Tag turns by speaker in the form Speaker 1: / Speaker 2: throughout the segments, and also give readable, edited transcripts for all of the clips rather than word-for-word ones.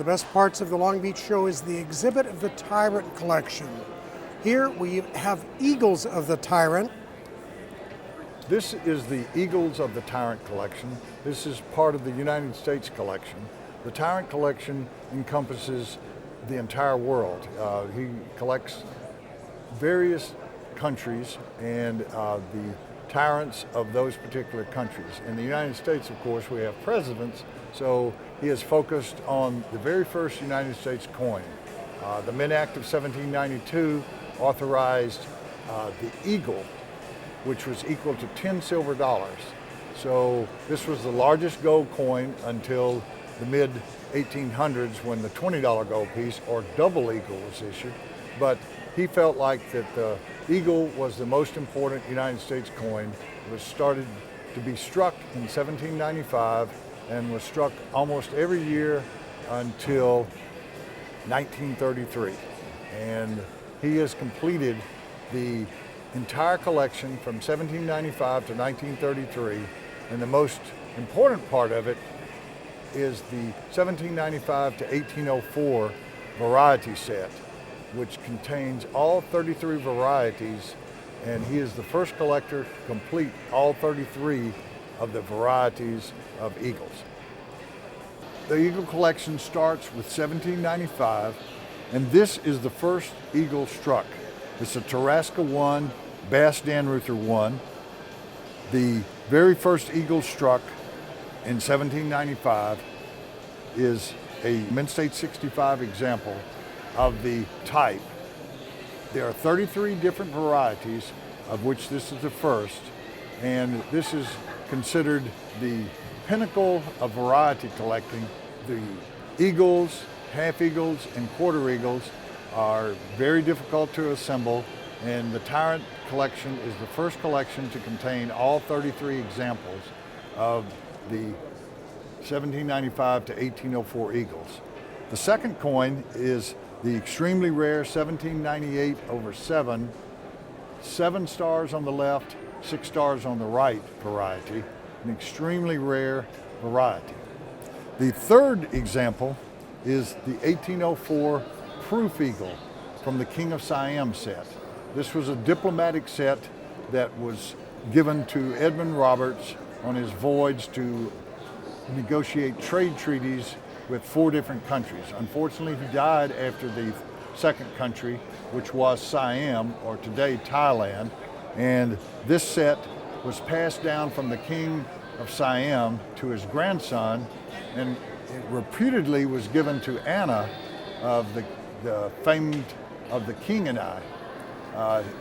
Speaker 1: the best parts of the Long Beach show is the exhibit of the Tyrant Collection. Here we have eagles of the Tyrant.
Speaker 2: This is the Eagles of the Tyrant Collection. This is part of the United States collection. The Tyrant Collection encompasses the entire world. He collects various countries and the tyrants of those particular countries. In the United States, of course, we have presidents, so he is focused on the very first United States coin. The Mint Act of 1792 authorized the eagle, which was equal to 10 silver dollars. So this was the largest gold coin until the mid-1800s when the $20 gold piece or double eagle was issued. But he felt like that the eagle was the most important United States coin. It was started to be struck in 1795 and was struck almost every year until 1933. And he has completed the entire collection from 1795 to 1933, and the most important part of it is the 1795 to 1804 variety set, which contains all 33 varieties, and he is the first collector to complete all 33 of the varieties of eagles. The eagle collection starts with 1795, and this is the first eagle struck. It's a Tarasca 1, Bass Dannreuther 1. The very first eagle struck in 1795 is a Mint State 65 example of the type. There are 33 different varieties, of which this is the first, and this is considered the pinnacle of variety collecting. The eagles, half eagles, and quarter eagles are very difficult to assemble, and the Tyrant Collection is the first collection to contain all 33 examples of the 1795 to 1804 eagles. The second coin is the extremely rare 1798 over 7, 7 stars on the left, 6 stars on the right variety, an extremely rare variety. The third example is the 1804 proof eagle from the King of Siam set. This was a diplomatic set that was given to Edmund Roberts on his voyage to negotiate trade treaties with 4 different countries. Unfortunately, he died after the second country, which was Siam, or today Thailand, and this set was passed down from the King of Siam to his grandson, and it reputedly was given to Anna of the famed of the King and I.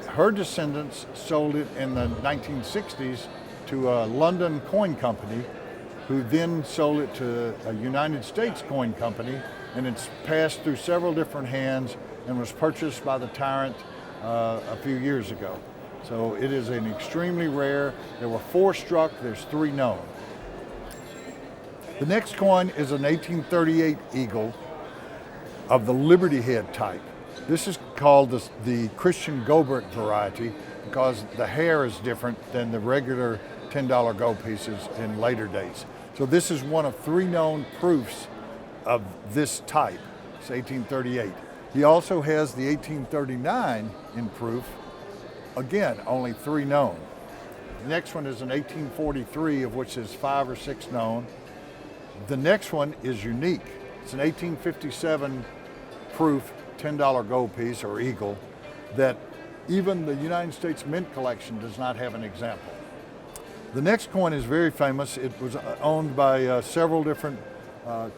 Speaker 2: Her descendants sold it in the 1960s to a London coin company, who then sold it to a United States coin company, and it's passed through several different hands and was purchased by the Tyrant a few years ago. So it is an extremely rare. There were 4 struck, there's 3 known. The next coin is an 1838 eagle of the Liberty Head type. This is called the Christian Gobert variety because the hair is different than the regular $10 gold pieces in later days. So this is one of 3 known proofs of this type. It's 1838. He also has the 1839 in proof. Again, only 3 known. The next one is an 1843, of which there's 5 or 6 known. The next one is unique. It's an 1857 proof $10 gold piece or eagle that even the United States Mint Collection does not have an example. The next coin is very famous. It was owned by several different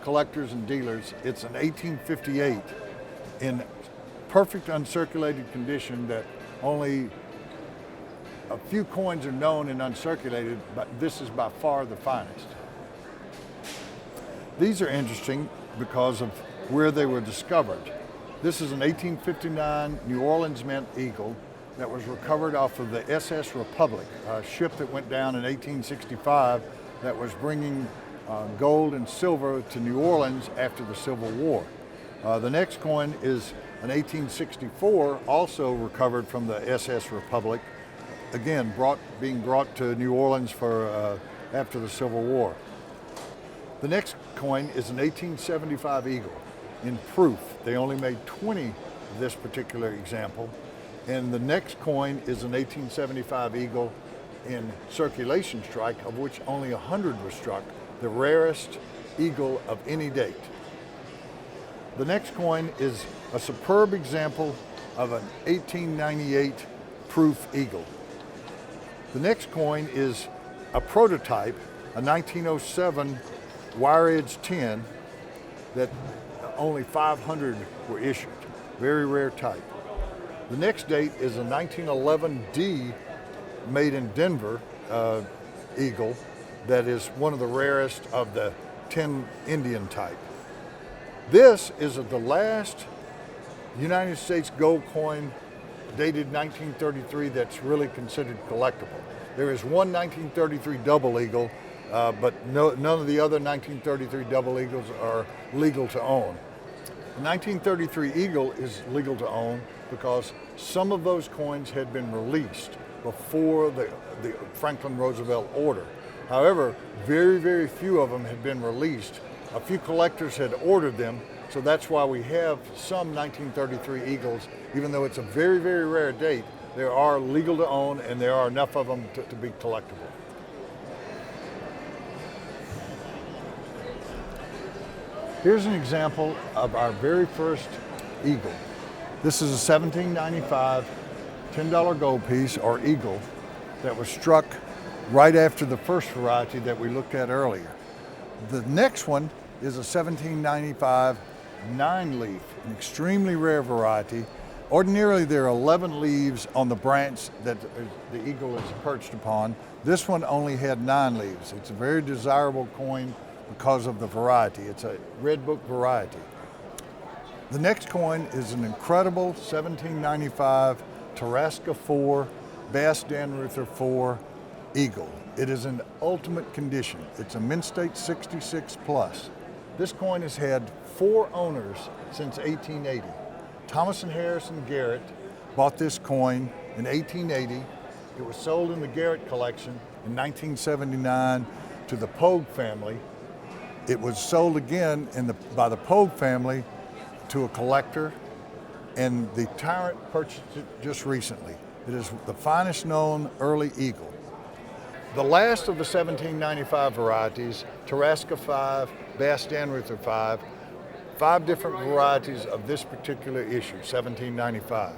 Speaker 2: collectors and dealers. It's an 1858 in perfect uncirculated condition that only a few coins are known and uncirculated, but this is by far the finest. These are interesting because of where they were discovered. This is an 1859 New Orleans Mint eagle that was recovered off of the SS Republic, a ship that went down in 1865 that was bringing gold and silver to New Orleans after the Civil War. The next coin is an 1864, also recovered from the SS Republic, again being brought to New Orleans for after the Civil War. The next coin is an 1875 eagle. in proof. They only made 20 of this particular example. And the next coin is an 1875 eagle in circulation strike, of which only 100 were struck, the rarest eagle of any date. The next coin is a superb example of an 1898 proof eagle. The next coin is a prototype, a 1907 wire edge 10 that only 500 were issued. Very rare type. The next date is a 1911 D made in Denver eagle that is one of the rarest of the 10 Indian type. This is the last United States gold coin dated 1933 that's really considered collectible. There is one 1933 double eagle, but none of the other 1933 double eagles are legal to own. The 1933 eagle is legal to own because some of those coins had been released before the Franklin Roosevelt order. However, very, very few of them had been released. A few collectors had ordered them, so that's why we have some 1933 eagles. Even though it's a very, very rare date, there are legal to own and there are enough of them to be collectible. Here's an example of our very first eagle. This is a 1795 $10 gold piece or eagle that was struck right after the first variety that we looked at earlier. The next one is a 1795 9-leaf, an extremely rare variety. Ordinarily there are 11 leaves on the branch that the eagle is perched upon. This one only had 9 leaves. It's a very desirable coin because of the variety. It's a red book variety. The next coin is an incredible 1795 Tarasca 4 Bass Dannreuther 4 eagle. It is in ultimate condition. It's a mint state 66 plus. This coin has had 4 owners since 1880. Thomas and Harrison Garrett bought this coin in 1880. It was sold in the Garrett collection in 1979 to the Pogue family. It was sold again by the Pogue family to a collector, and the Tyrant purchased it just recently. It is the finest known early eagle. The last of the 1795 varieties, Tarasca 5, Bass Dannreuther 5 different varieties of this particular issue, 1795.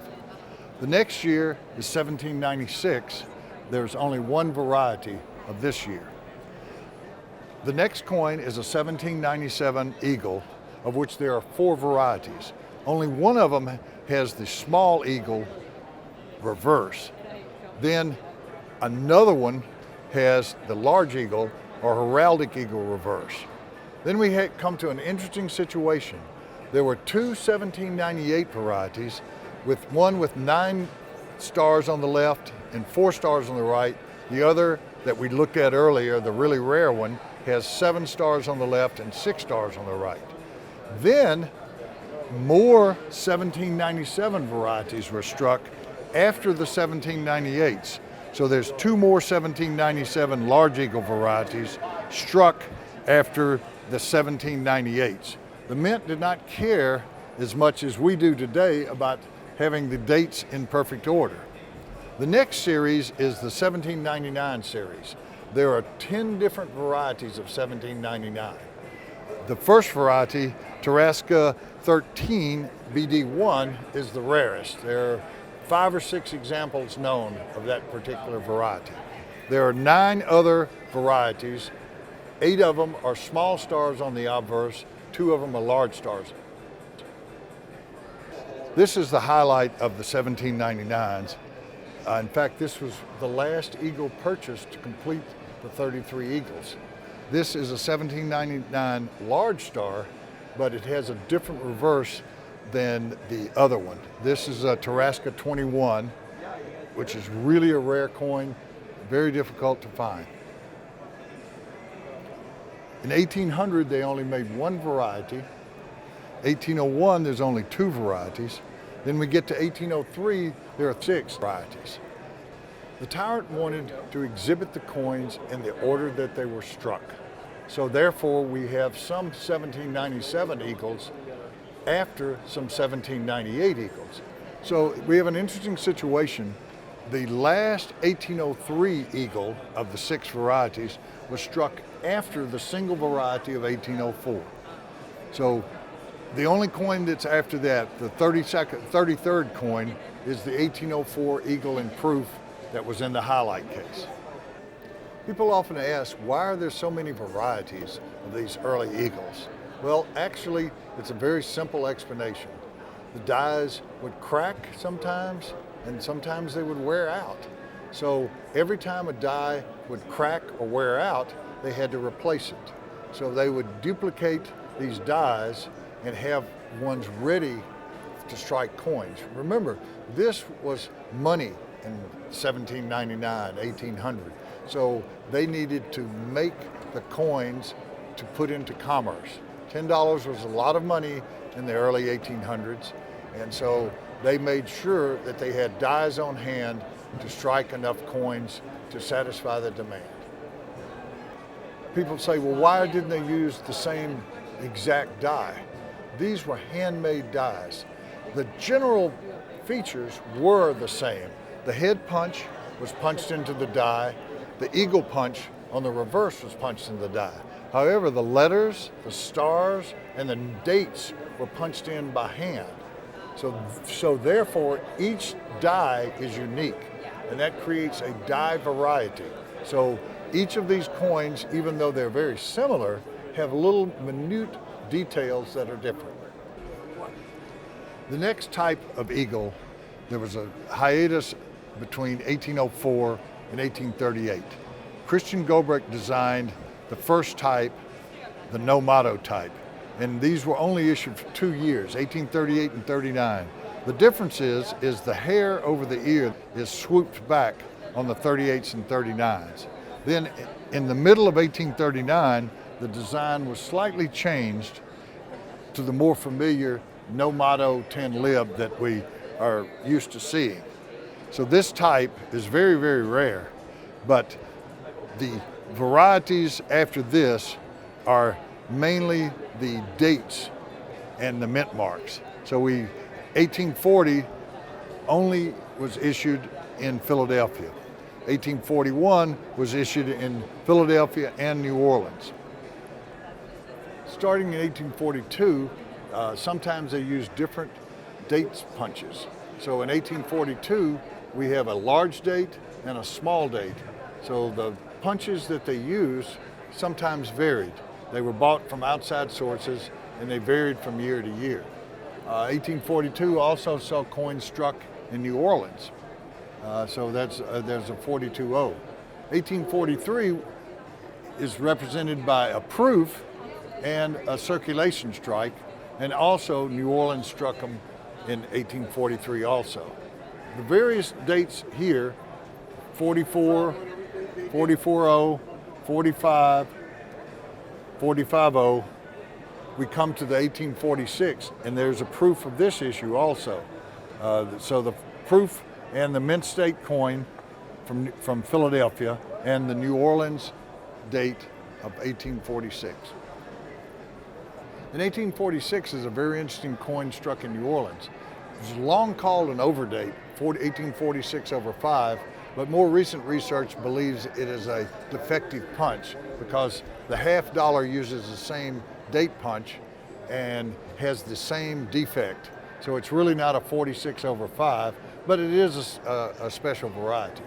Speaker 2: The next year is 1796. There's only one variety of this year. The next coin is a 1797 eagle, of which there are 4 varieties. Only one of them has the small eagle reverse. Then another one has the large eagle or heraldic eagle reverse. Then we come to an interesting situation. There were 2 1798 varieties, one with 9 stars on the left and 4 stars on the right. The other that we looked at earlier, the really rare one, has 7 stars on the left and 6 stars on the right. Then more 1797 varieties were struck after the 1798s. So there's 2 more 1797 large eagle varieties struck after the 1798s. The mint did not care as much as we do today about having the dates in perfect order. The next series is the 1799 series. There are 10 different varieties of 1799. The first variety, Tarasca 13 BD1, is the rarest. There are 5 or 6 examples known of that particular variety. There are 9 other varieties. 8 of them are small stars on the obverse, 2 of them are large stars. This is the highlight of the 1799s. In fact, this was the last eagle purchased to complete the 33 eagles. This is a 1799 large star, but it has a different reverse than the other one. This is a Tarasca 21, which is really a rare coin, very difficult to find. In 1800, they only made 1 variety. 1801, there's only 2 varieties. Then we get to 1803, there are 6 varieties. The Tyrant wanted to exhibit the coins in the order that they were struck. So therefore, we have some 1797 eagles after some 1798 eagles. So we have an interesting situation. The last 1803 eagle of the 6 varieties was struck after the single variety of 1804. So the only coin that's after that, the 33rd coin, is the 1804 eagle in proof that was in the highlight case. People often ask, why are there so many varieties of these early eagles? Well, actually, it's a very simple explanation. The dies would crack sometimes, and sometimes they would wear out. So every time a die would crack or wear out, they had to replace it. So they would duplicate these dies and have ones ready to strike coins. Remember, this was money in 1799, 1800. So they needed to make the coins to put into commerce. $10 was a lot of money in the early 1800s, and so they made sure that they had dies on hand to strike enough coins to satisfy the demand. People say, well, why didn't they use the same exact die? These were handmade dies. The general features were the same. The head punch was punched into the die. The eagle punch on the reverse was punched into the die. However, the letters, the stars, and the dates were punched in by hand. So therefore, each die is unique, and that creates a die variety. So each of these coins, even though they're very similar, have little minute details that are different. The next type of eagle, there was a hiatus between 1804 and 1838. Christian Gobrecht designed the first type, the no motto type, and these were only issued for 2 years, 1838 and 39. The difference is the hair over the ear is swooped back on the 38s and 39s. Then in the middle of 1839, the design was slightly changed to the more familiar no motto 10 lib that we are used to seeing. So this type is very, very rare, but the varieties after this are mainly the dates and the mint marks. So 1840 only was issued in Philadelphia. 1841 was issued in Philadelphia and New Orleans. Starting in 1842, sometimes they use different dates punches. So in 1842, we have a large date and a small date. So the punches that they use sometimes varied. They were bought from outside sources and they varied from year to year. 1842 also saw coins struck in New Orleans. So there's a 42-0. 1843 is represented by a proof and a circulation strike, and also New Orleans struck them in 1843 also. The various dates here, 44, 44-0, 45, 45-0, we come to the 1846, and there's a proof of this issue also. So the proof and the mint state coin from Philadelphia and the New Orleans date of 1846. In 1846 is a very interesting coin struck in New Orleans. It was long called an overdate, 1846/5, but more recent research believes it is a defective punch because the half dollar uses the same date punch and has the same defect. So it's really not a 46/5, but it is a special variety.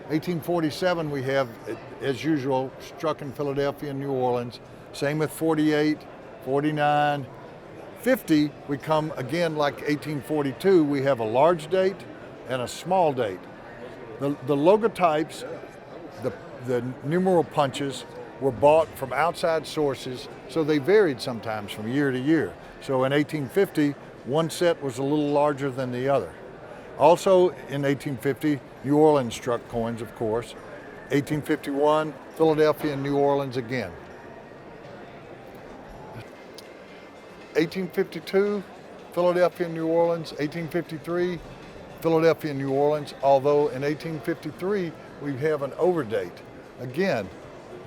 Speaker 2: 1847 we have, as usual, struck in Philadelphia and New Orleans. Same with 48, 49, 50, we come again like 1842, we have a large date and a small date. The logotypes, the numeral punches were bought from outside sources, so they varied sometimes from year to year. So in 1850, one set was a little larger than the other. Also in 1850, New Orleans struck coins, of course. 1851, Philadelphia and New Orleans again. 1852, Philadelphia and New Orleans. 1853, Philadelphia and New Orleans, although in 1853 we have an overdate. Again,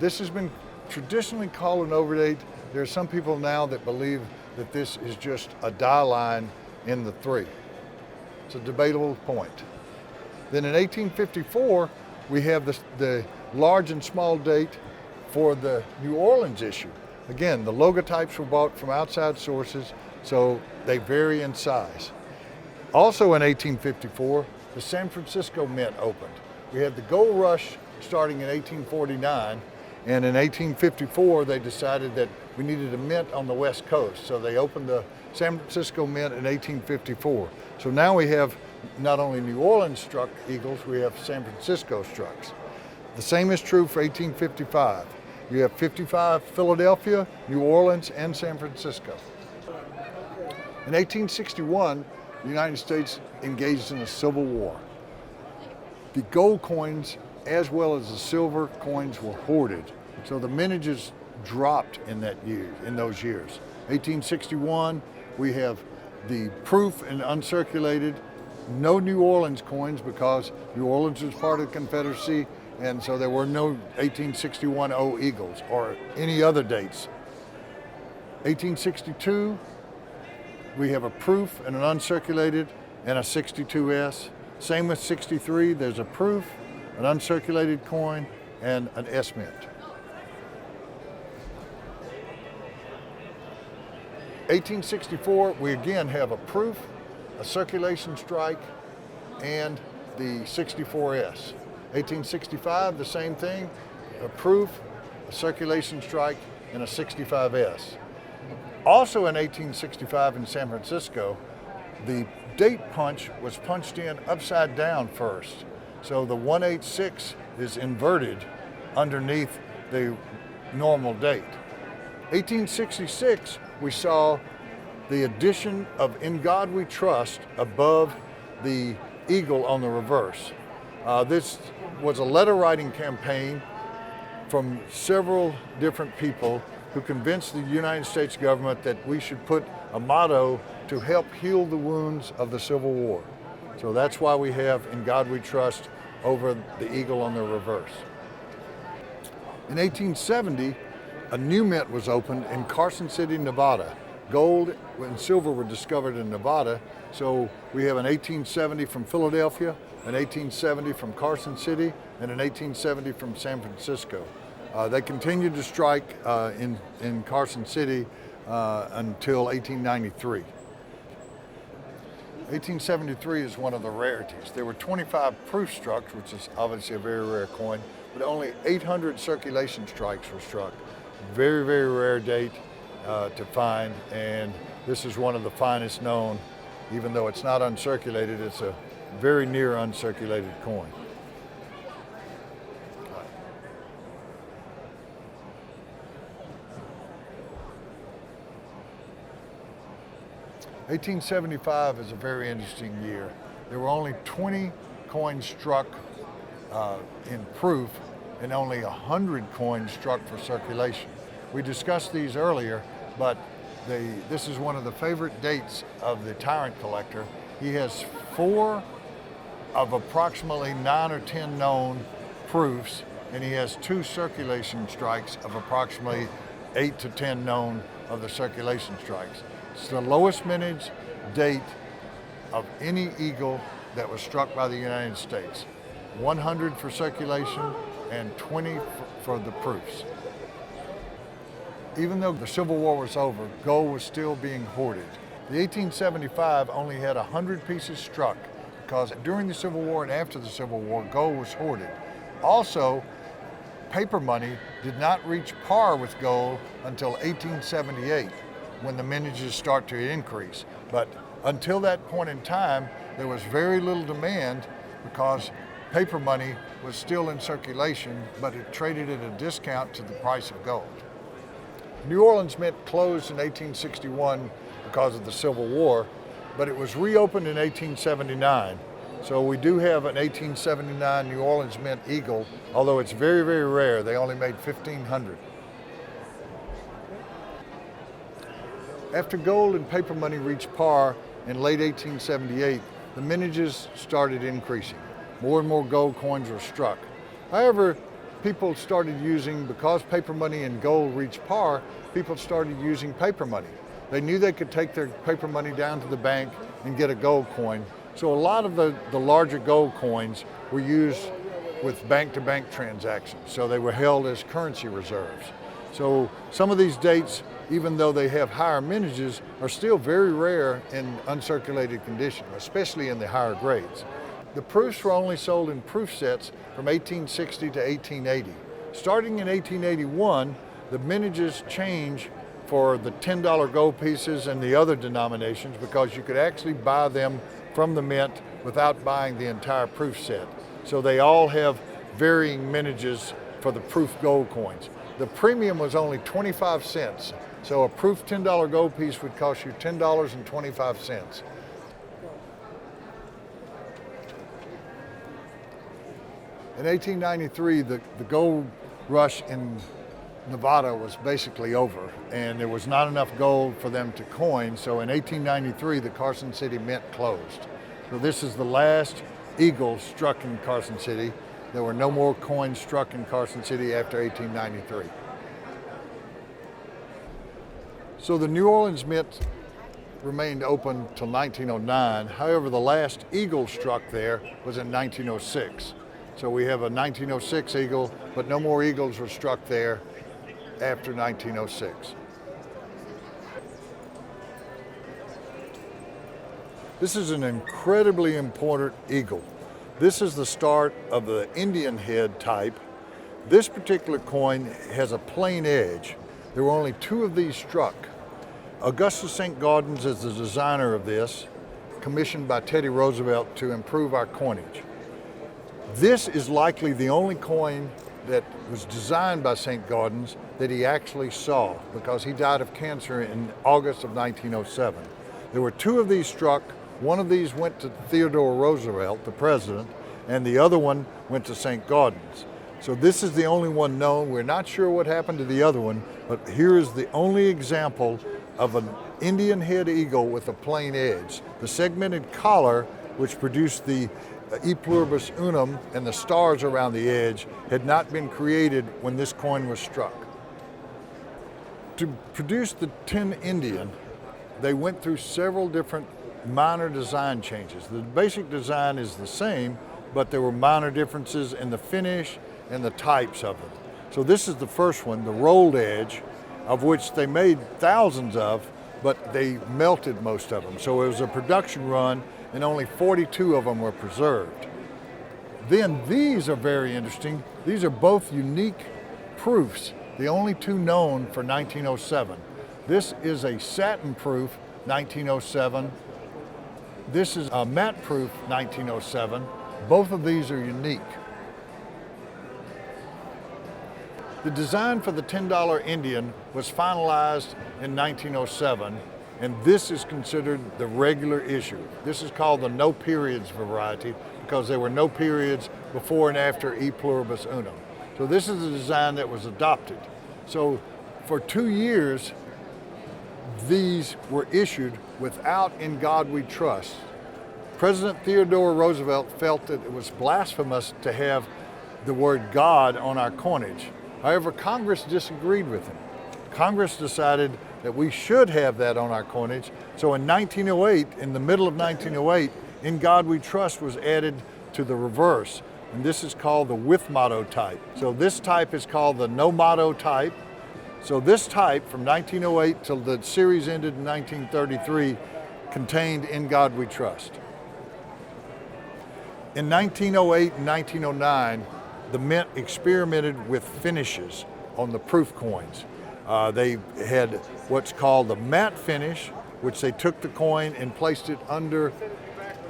Speaker 2: this has been traditionally called an overdate. There are some people now that believe that this is just a die line in the 3. It's a debatable point. Then in 1854, we have the large and small date for the New Orleans issue. Again, the logotypes were bought from outside sources, so they vary in size. Also in 1854, the San Francisco Mint opened. We had the gold rush starting in 1849, and in 1854 they decided that we needed a mint on the West Coast, so they opened the San Francisco Mint in 1854. So now we have not only New Orleans struck eagles, we have San Francisco strucks. The same is true for 1855. You have 55 Philadelphia, New Orleans, and San Francisco. In 1861, the United States engaged in a civil war. The gold coins as well as the silver coins were hoarded, so the mintages dropped in those years. 1861, we have the proof and uncirculated, no New Orleans coins because New Orleans was part of the Confederacy, and so there were no 1861 O eagles or any other dates. 1862, we have a proof and an uncirculated and a 62S. Same with 63, there's a proof, an uncirculated coin, and an S mint. 1864, we again have a proof, a circulation strike, and the 64S. 1865, the same thing, a proof, a circulation strike, and a 65S. Also in 1865 in San Francisco, the date punch was punched in upside down first. So the 186 is inverted underneath the normal date. 1866, we saw the addition of In God We Trust above the eagle on the reverse. This was a letter writing campaign from several different people who convinced the United States government that we should put a motto to help heal the wounds of the Civil War. So that's why we have In God We Trust over the eagle on the reverse. In 1870, a new mint was opened in Carson City, Nevada. Gold and silver were discovered in Nevada, so we have an 1870 from Philadelphia, an 1870 from Carson City, and an 1870 from San Francisco. They continued to strike in Carson City until 1893. 1873 is one of the rarities. There were 25 proof strucks, which is obviously a very rare coin, but only 800 circulation strikes were struck. Very, very rare date to find, and this is one of the finest known. Even though it's not uncirculated, it's a very near uncirculated coin. 1875 is a very interesting year. There were only 20 coins struck in proof and only 100 coins struck for circulation. We discussed these earlier, but this is one of the favorite dates of the Tyrant collector. He has 4 of approximately 9 or 10 known proofs, and he has 2 circulation strikes of approximately 8 to 10 known of the circulation strikes. It's the lowest mintage date of any eagle that was struck by the United States. 100 for circulation and 20 for the proofs. Even though the Civil War was over, gold was still being hoarded. The 1875 only had 100 pieces struck because during the Civil War and after the Civil War, gold was hoarded. Also, paper money did not reach par with gold until 1878, when the mintages start to increase. But until that point in time, there was very little demand because paper money was still in circulation, but it traded at a discount to the price of gold. New Orleans Mint closed in 1861 because of the Civil War, but it was reopened in 1879. So we do have an 1879 New Orleans Mint eagle, although it's very, very rare. They only made 1,500. After gold and paper money reached par in late 1878, the mintages started increasing. More and more gold coins were struck. However, people started using, because paper money and gold reached par, people started using paper money. They knew they could take their paper money down to the bank and get a gold coin. So a lot of the larger gold coins were used with bank-to-bank transactions. So they were held as currency reserves. So some of these dates, even though they have higher mintages, are still very rare in uncirculated condition, especially in the higher grades. The proofs were only sold in proof sets from 1860 to 1880. Starting in 1881, the mintages change for the $10 gold pieces and the other denominations because you could actually buy them from the mint without buying the entire proof set. So they all have varying mintages for the proof gold coins. The premium was only 25 cents. So a proof $10 gold piece would cost you $10.25. In 1893, the gold rush in Nevada was basically over, and there was not enough gold for them to coin. So in 1893, the Carson City Mint closed. So this is the last eagle struck in Carson City. There were no more coins struck in Carson City after 1893. So the New Orleans Mint remained open till 1909. However, the last eagle struck there was in 1906. So we have a 1906 eagle, but no more eagles were struck there after 1906. This is an incredibly important eagle. This is the start of the Indian head type. This particular coin has a plain edge. There were only 2 of these struck. Augustus St. Gaudens is the designer of this, commissioned by Teddy Roosevelt to improve our coinage. This is likely the only coin that was designed by St. Gaudens that he actually saw, because he died of cancer in August of 1907. There were 2 of these struck. One of these went to Theodore Roosevelt, the president, and the other one went to St. Gaudens. So this is the only one known. We're not sure what happened to the other one, but here is the only example of an Indian head eagle with a plain edge. The segmented collar, which produced the E pluribus unum and the stars around the edge, had not been created when this coin was struck. To produce the 10 Indian, they went through several different minor design changes. The basic design is the same, but there were minor differences in the finish and the types of them. So this is the first one, the rolled edge, of which they made thousands of, but they melted most of them. So it was a production run, and only 42 of them were preserved. Then these are very interesting. These are both unique proofs, the only 2 known for 1907. This is a satin proof 1907. This is a matte proof 1907. Both of these are unique. The design for the $10 Indian was finalized in 1907, and this is considered the regular issue. This is called the no periods variety because there were no periods before and after E pluribus unum. So this is the design that was adopted. So for 2 years, these were issued without "In God We Trust." President Theodore Roosevelt felt that it was blasphemous to have the word God on our coinage. However, Congress disagreed with him. Congress decided that we should have that on our coinage. So in 1908, in the middle of 1908, "In God We Trust" was added to the reverse. And this is called the with motto type. So this type is called the no motto type. So this type from 1908 till the series ended in 1933 contained "In God We Trust." In 1908 and 1909, the Mint experimented with finishes on the proof coins. They had what's called the matte finish, which they took the coin and placed it under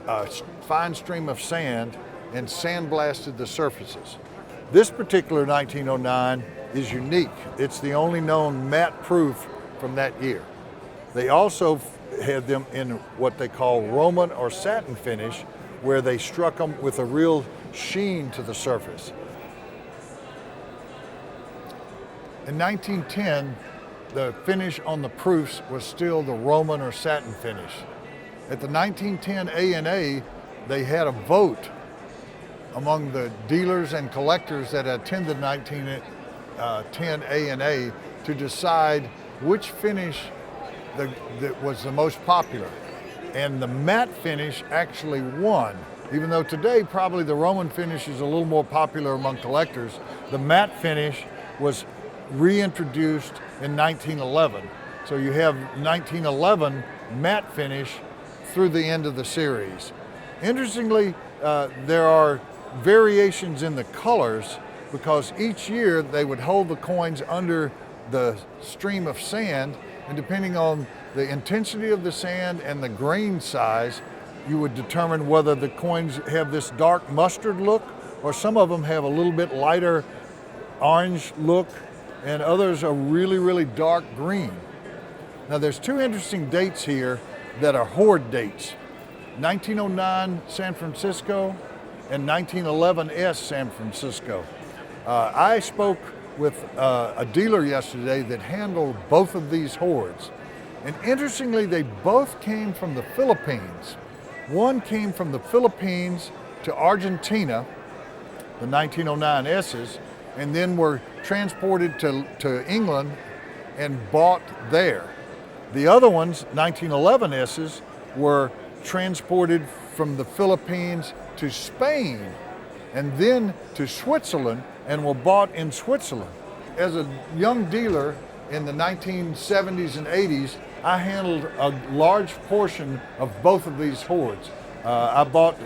Speaker 2: a fine stream of sand and sandblasted the surfaces. This particular 1909 is unique. It's the only known matte proof from that year. They also had them in what they call Roman or satin finish, where they struck them with a real sheen to the surface. In 1910, the finish on the proofs was still the Roman or satin finish. At the 1910 ANA, they had a vote among the dealers and collectors that attended 1910 ANA to decide which finish that was the most popular. And the matte finish actually won. Even though today probably the Roman finish is a little more popular among collectors, the matte finish was reintroduced in 1911. So you have 1911 matte finish through the end of the series. Interestingly, there are variations in the colors because each year they would hold the coins under the stream of sand, and depending on the intensity of the sand and the grain size, you would determine whether the coins have this dark mustard look, or some of them have a little bit lighter orange look, and others are really, really dark green. Now there's two interesting dates here that are hoard dates. 1909 San Francisco and 1911 S San Francisco. I spoke with a dealer yesterday that handled both of these hoards. And interestingly, they both came from the Philippines. One came from the Philippines to Argentina, the 1909 S's, and then were transported to England and bought there. The other ones, 1911 S's, were transported from the Philippines to Spain and then to Switzerland and were bought in Switzerland. As a young dealer in the 1970s and 80s, I handled a large portion of both of these hoards. I bought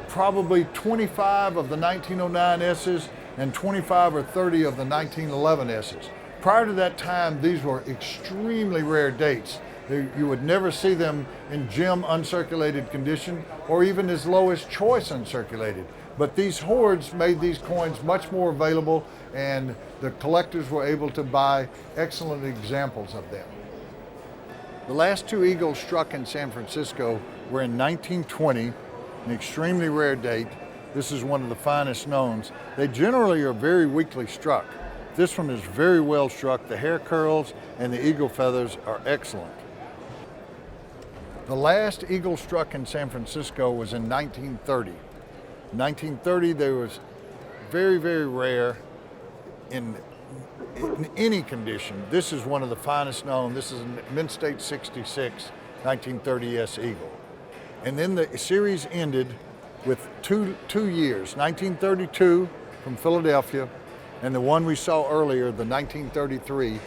Speaker 2: probably 25 of the 1909 S's and 25 or 30 of the 1911 S's. Prior to that time, these were extremely rare dates. You would never see them in gem uncirculated condition or even as low as choice uncirculated. But these hoards made these coins much more available, and the collectors were able to buy excellent examples of them. The last two eagles struck in San Francisco were in 1920, an extremely rare date. This is one of the finest knowns. They generally are very weakly struck. This one is very well struck. The hair curls and the eagle feathers are excellent. The last eagle struck in San Francisco was in 1930. In 1930, they was very, very rare in any condition. This is one of the finest known. This is a Mint State 66 1930 S Eagle. And then the series ended with two years, 1932 from Philadelphia, and the one we saw earlier, the 1933,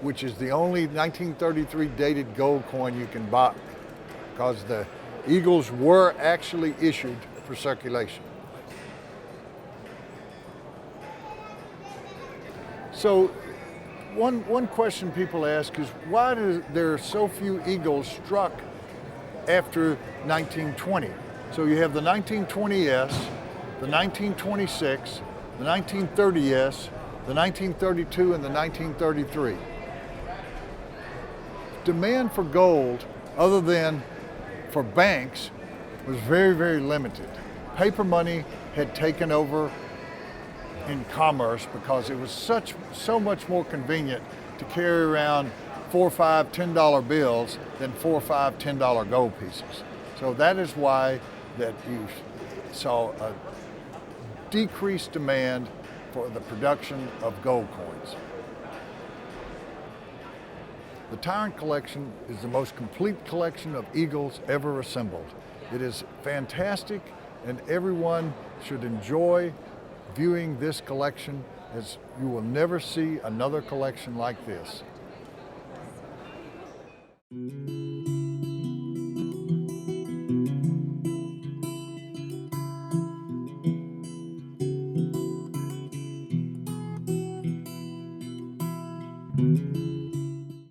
Speaker 2: which is the only 1933 dated gold coin you can buy, because the eagles were actually issued for circulation. So one question people ask is, why do there so few eagles struck after 1920? So you have the 1920S, the 1926, the 1930S, the 1932, and the 1933. Demand for gold, other than for banks, was very, very limited. Paper money had taken over in commerce because it was so much more convenient to carry around $4, $5, $10 bills than $4, $5, $10 gold pieces. So that is why that you saw a decreased demand for the production of gold coins. The Tyrant Collection is the most complete collection of eagles ever assembled. It is fantastic, and everyone should enjoy viewing this collection, as you will never see another collection like this.